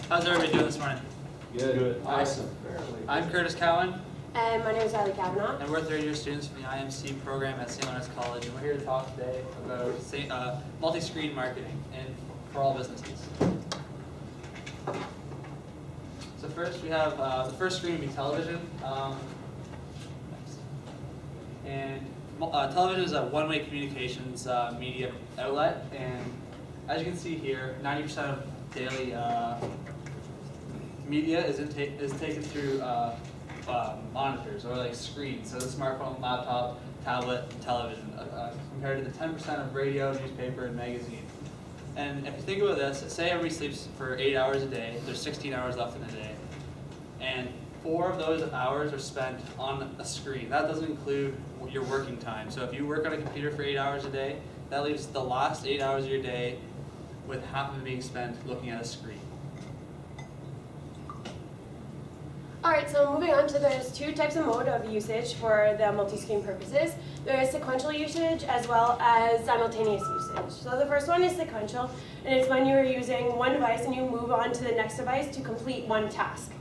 How's everybody doing this morning? Good. Awesome. I'm Kurtis Cowan, And my name is Riley Cavanagh. and we're third-year students from the IMC program at St. Lawrence College, and we're here to talk today about multi-screen marketing and for all businesses. So first, we have the first screen would be television, and television is a one-way communications media outlet, and as you can see here, 90% of daily media is taken through monitors or like screens, so the smartphone, laptop, tablet, and television, compared to the 10% of radio, newspaper, and magazine. And if you think about this, say everybody sleeps for 8 hours a day, there's 16 hours left in a day, and 4 of those hours are spent on a screen. That doesn't include your working time. So if you work on a computer for 8 hours a day, that leaves the last 8 hours of your day with half of it being spent looking at a screen. Alright, so moving on to there's 2 types of mode of usage for the multi-screen purposes. There is sequential usage as well as simultaneous usage. So the first one is sequential, and it's when you're using one device and you move on to the next device to complete one task.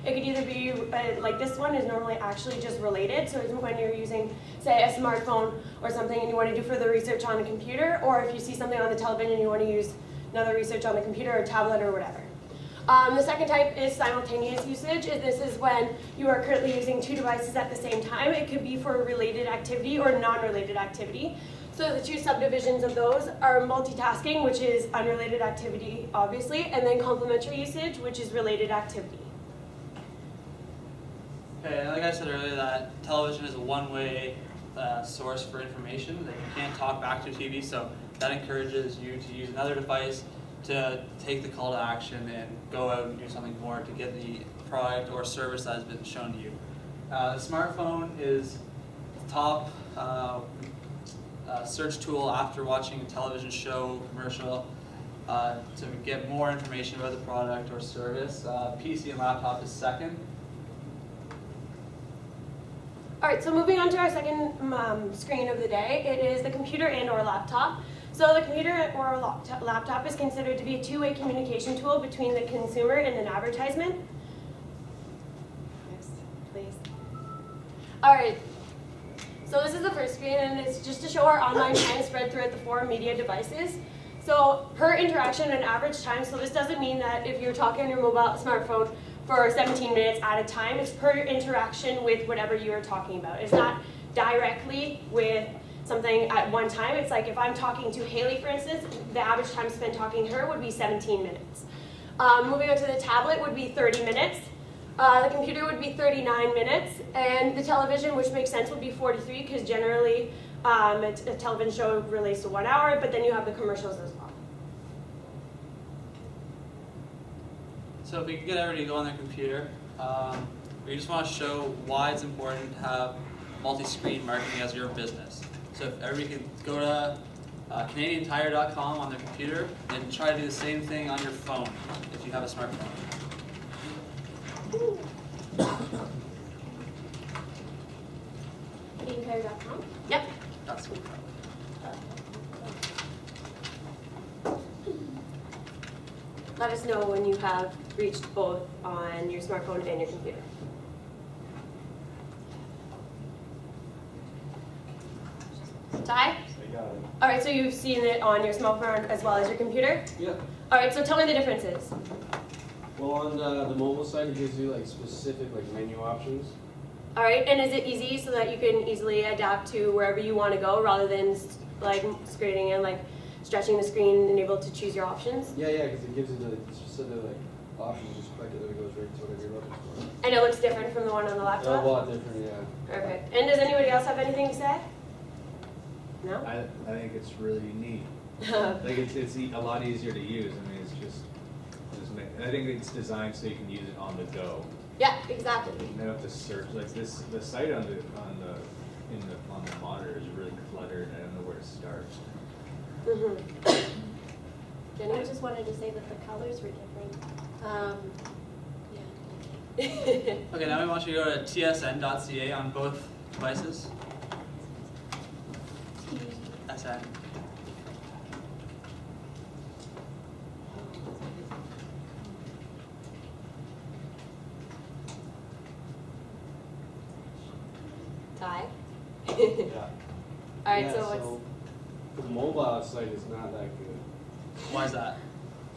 It could either be, like this one is normally actually just related, so it's when you're using, say, a smartphone or something and you want to do further research on a computer, or if you see something on the television and you want to use another research on the computer or tablet or whatever. The second type is simultaneous usage. This is when you are currently using 2 devices at the same time. It could be for related activity or non-related activity. So the 2 subdivisions of those are multitasking, which is unrelated activity, obviously, and then complementary usage, which is related activity. Okay, like I said earlier, that television is a one-way source for information that you can't talk back to TV, so that encourages you to use another device to take the call to action and go out and do something more to get the product or service that has been shown to you. The smartphone is the top search tool after watching a television show, commercial, to get more information about the product or service. PC and laptop is second. Alright, so moving on to our second screen of the day, it is the computer and or laptop. So the computer or laptop is considered to be a 2-way communication tool between the consumer and an advertisement. Yes, please. Alright, so this is the first screen, and it's just to show our online time spread throughout the 4 media devices. So per interaction and average time, so this doesn't mean that if you're talking on your mobile smartphone for 17 minutes at a time, it's per interaction with whatever you are talking about. It's not directly with something at one time. It's like if I'm talking to Haley, for instance, the average time spent talking to her would be 17 minutes. Moving on to the tablet would be 30 minutes. The computer would be 39 minutes. And the television, which makes sense, would be 43, because generally a television show relates to 1 hour, but then you have the commercials as well. So if we can get everybody to go on their computer, we just want to show why it's important to have multi-screen marketing as your business. So if everybody can go to CanadianTire.com on their computer and try to do the same thing on your phone if you have a smartphone. CanadianTire.com? Yep. That's cool. Let us know when you have reached both on your smartphone and your computer. Ty? I got it. Alright, so you've seen it on your smartphone as well as your computer? Yeah. Alright, so tell me the differences. Well, on the mobile side, it gives you like specific menu options. Alright, and is it easy so that you can easily adapt to wherever you want to go rather than like screening and like stretching the screen and able to choose your options? Yeah, because it gives you the specific options. Just click it, and it goes right to whatever you're looking for. And it looks different from the one on the A laptop? lot different, yeah. Perfect. And does anybody else have anything to say? No? I think it's really neat. I think it's a lot easier to use. I mean, it's just I think it's designed so you can use it on the go. Yeah, exactly. You don't have to search like this. The site on the monitor is really cluttered. I don't know where to start. Jenny? I just wanted to say that the colors were different. Yeah. Okay, now we want you to go to tsn.ca on both devices. SN. guy. Yeah. Alright, Yeah, so the mobile site is not that good. Why is that?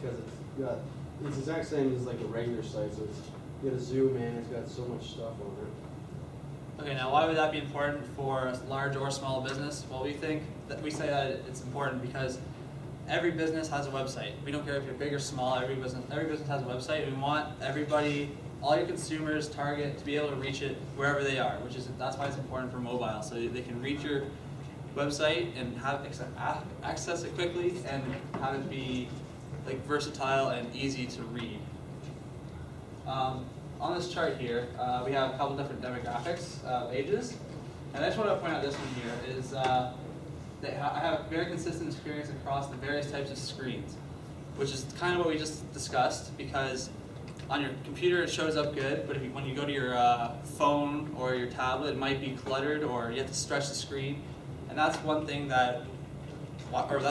Because it's the exact same as like a regular site, so it's, you gotta zoom in, it's got so much stuff on it. Okay, now why would that be important for a large or small business? Well, we say that it's important because every business has a website. We don't care if you're big or small, every business has a website. We want everybody, all your consumers, target, to be able to reach it wherever they are, that's why it's important for mobile, so they can reach your website and have access it quickly and have it be like versatile and easy to read. On this chart here, we have a couple different demographics of ages, and I just want to point out this one here is that I have a very consistent experience across the various types of screens, which is kind of what we just discussed, because on your computer it shows up good, but when you go to your phone or your tablet, it might be cluttered or you have to stretch the screen, and that's one thing that's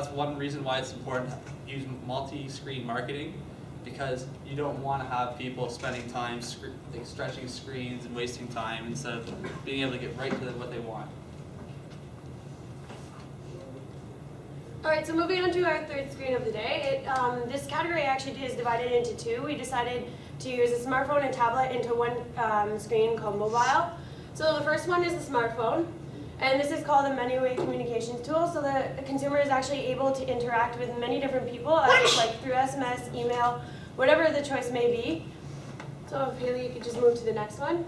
one reason why it's important to use multi-screen marketing, because you don't want to have people spending time stretching screens and wasting time instead of being able to get right to what they want. Alright, so moving on to our third screen of the day, this category actually is divided into two. We decided to use a smartphone and tablet into one screen called mobile. So the first one is the smartphone, and this is called a many-way communications tool, so the consumer is actually able to interact with many different people, like through SMS, email, whatever the choice may be. So if Haley, you could just move to the next one.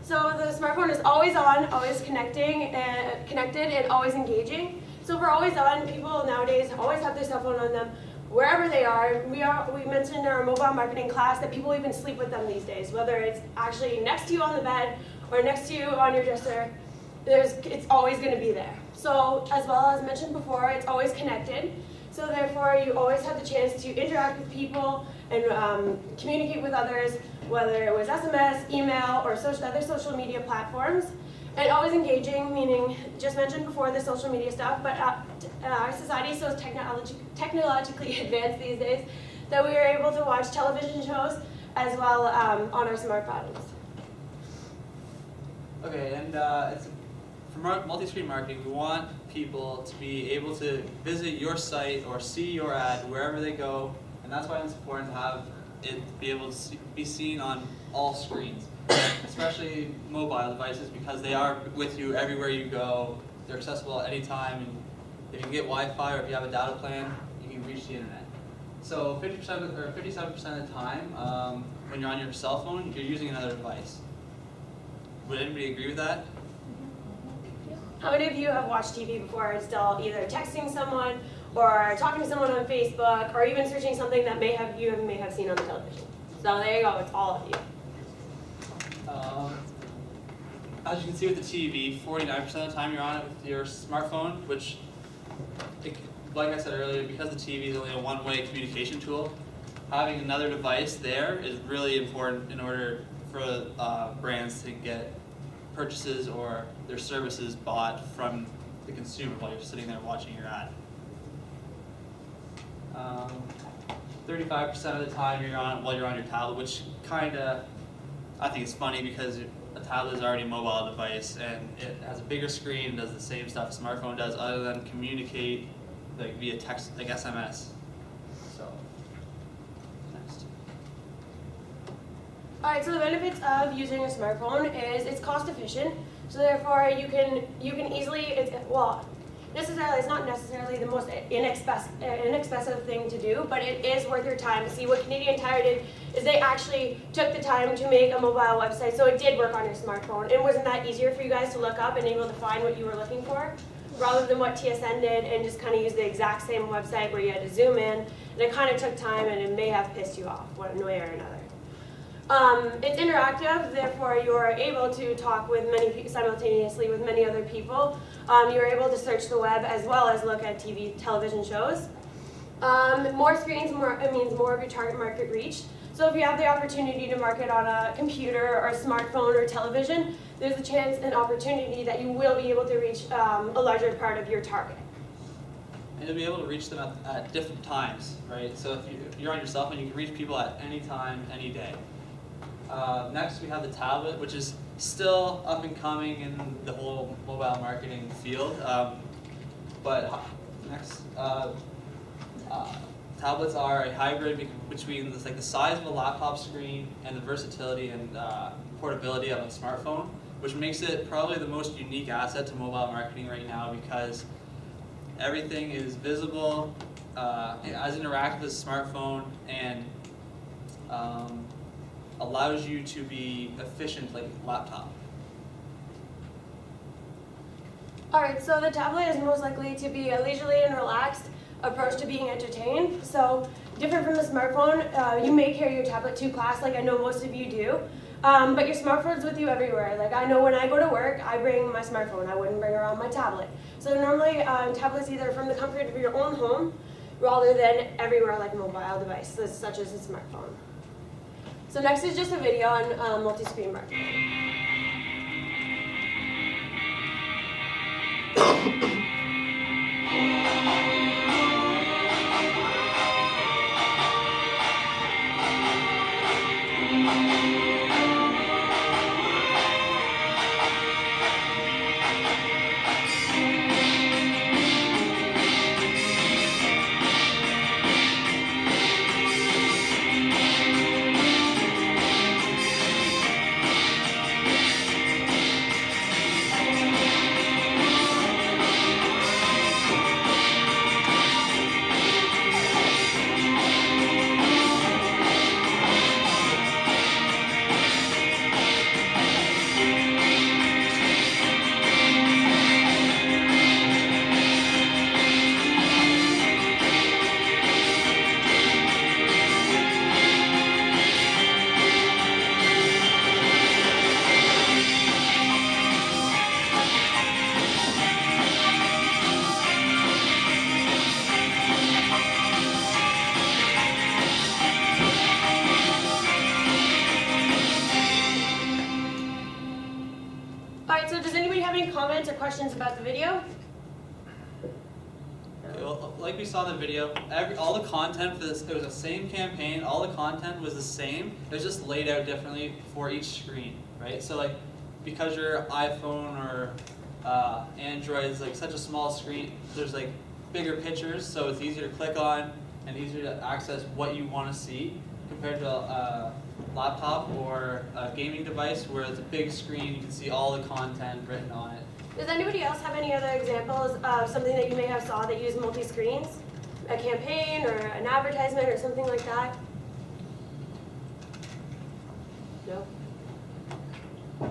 So the smartphone is always on, always connected, and always engaging. So for always on, people nowadays always have their cell phone on them wherever they are. We mentioned in our mobile marketing class that people even sleep with them these days, whether it's actually next to you on the bed or next to you on your dresser. It's always going to be there. So as well as mentioned before, it's always connected. So therefore, you always have the chance to interact with people and communicate with others, whether it was SMS, email, or other social media platforms. And always engaging, meaning, just mentioned before, the social media stuff, but our society is so technologically advanced these days that we are able to watch television shows as well on our smartphones. Okay, and for multi-screen marketing, we want people to be able to visit your site or see your ad wherever they go, and that's why it's important to have it be able to be seen on all screens, especially mobile devices, because they are with you everywhere you go. They're accessible at any time, and if you get Wi-Fi or if you have a data plan, you can reach the internet. So 50% or 57% of the time, when you're on your cell phone, you're using another device. Would anybody agree with that? How many of you have watched TV before and still either texting someone or talking to someone on Facebook or even searching something that you may have seen on the television? So there you go, it's all of you. As you can see with the TV, 49% of the time you're on it with your smartphone, which, like I said earlier, because the TV is only a one-way communication tool, having another device there is really important in order for brands to get purchases or their services bought from the consumer while you're sitting there watching your ad. 35% of the time you're on it while you're on your tablet, which I think it's funny because a tablet is already a mobile device and it has a bigger screen, does the same stuff a smartphone does other than communicate like via text, like SMS. So, next. Alright, so the benefits of using a smartphone is it's cost efficient. So therefore you can easily, it's not necessarily the most inexpensive thing to do, but it is worth your time. See, what Canadian Tire did is they actually took the time to make a mobile website, so it did work on your smartphone. And wasn't that easier for you guys to look up and able to find what you were looking for? Rather than what TSN did and just kind of use the exact same website where you had to zoom in, and it kind of took time and it may have pissed you off one way or another. It's interactive, therefore you're able to talk with simultaneously with many other people. You're able to search the web as well as look at television shows. More screens means more of your target market reach. So if you have the opportunity to market on a computer or a smartphone or television, there's a chance and opportunity that you will be able to reach a larger part of your target. And you'll be able to reach them at different times, right? So if you're on your cell phone, you can reach people at any time, any day. Next, we have the tablet, which is still up and coming in the whole mobile marketing field. Tablets are a hybrid between the size of a laptop screen and the versatility and portability of a smartphone, which makes it probably the most unique asset to mobile marketing right now because everything is visible, as interactive as a smartphone, and allows you to be efficient like a laptop. Alright, so the tablet is most likely to be a leisurely and relaxed approach to being entertained. So different from the smartphone, you may carry your tablet to class like I know most of you do, but your smartphone's with you everywhere. Like I know when I go to work, I bring my smartphone. I wouldn't bring around my tablet. So normally tablets either from the comfort of your own home rather than everywhere like a mobile device, such as a smartphone. So next is just a video on multi-screen marketing. Comments or questions about the video? Okay, well, like we saw in the video, all the content for this, it was the same campaign, all the content was the same, it was just laid out differently for each screen, right? So like, because your iPhone or Android is like such a small screen, there's like bigger pictures, so it's easier to click on and easier to access what you want to see compared to a laptop or a gaming device where it's a big screen, you can see all the content written on it. Does anybody else have any other examples of something that you may have saw that used multi-screens? A campaign or an advertisement or something like that? No?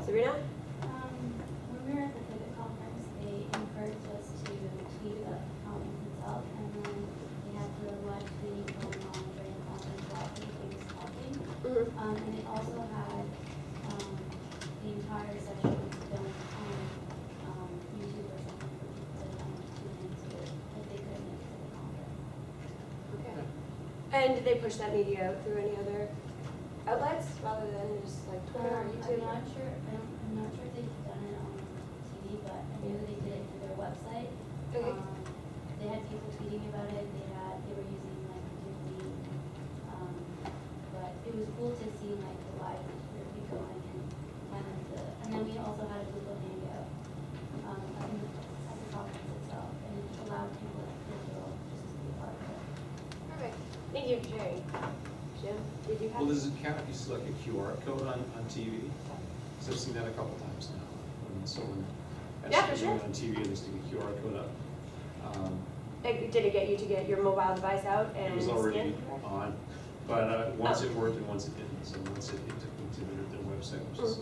Sabrina? When we were at the Pivot conference, they encouraged us to tweet about the conference itself, and then they had the live tweeting going on during the conference while everybody was talking. Mm-hmm. And it also had the entire session filmed on YouTube or something for people to tune into if they couldn't make it to the conference. Okay. And did they push that media out through any other outlets rather than just like Twitter or YouTube? I'm not sure if they've done it on TV, but I knew they did it through their website. Okay. They had people tweeting about it. They were using like Disney, but it was cool to see like the live where we going and then we also had a Google Hangout at the conference itself, and it allowed people like digital just to be part of it. Perfect. Thank you for sharing. Jim, did you have? Well, does it count if you select a QR code on TV? So I've seen that a couple times now. When someone Yeah, for has sure. something on TV and they stick a QR code up. Did it get you to get your mobile device out and It was already scan? on, but once Oh. it worked and once it didn't. So once it took me to their website, which is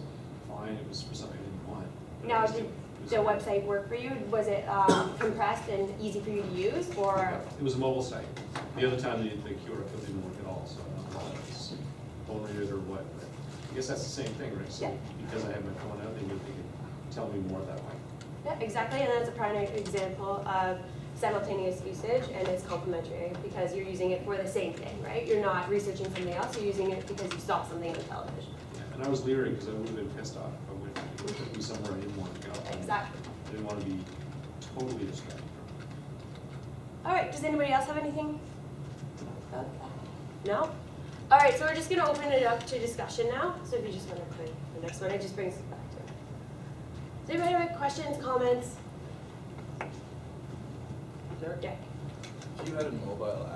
fine. It was for something I didn't want. But Now, it was did it was the okay. website work for you? Was it compressed and easy for you to use, or? It was a mobile site. The other time the QR code didn't work at all, so I don't know if it's only it or what. But I guess that's the same thing, right? So Yeah. because I have my phone out, they could tell me more that way. Yeah, exactly, and that's a prime example of simultaneous usage, and it's complementary because you're using it for the same thing, right? You're not researching something else, you're using it because you saw something on television. Yeah, and I was leery because I would have been pissed off if I went, it took me somewhere I didn't want to go. Exactly. I didn't want to be totally distracted from it. All right, does anybody else have anything? No? All right, so we're just gonna open it up to discussion now. So if you just wanna click the next one, it just brings us back to it. Does anybody have any questions, comments? Derek, Jack? If you had a mobile app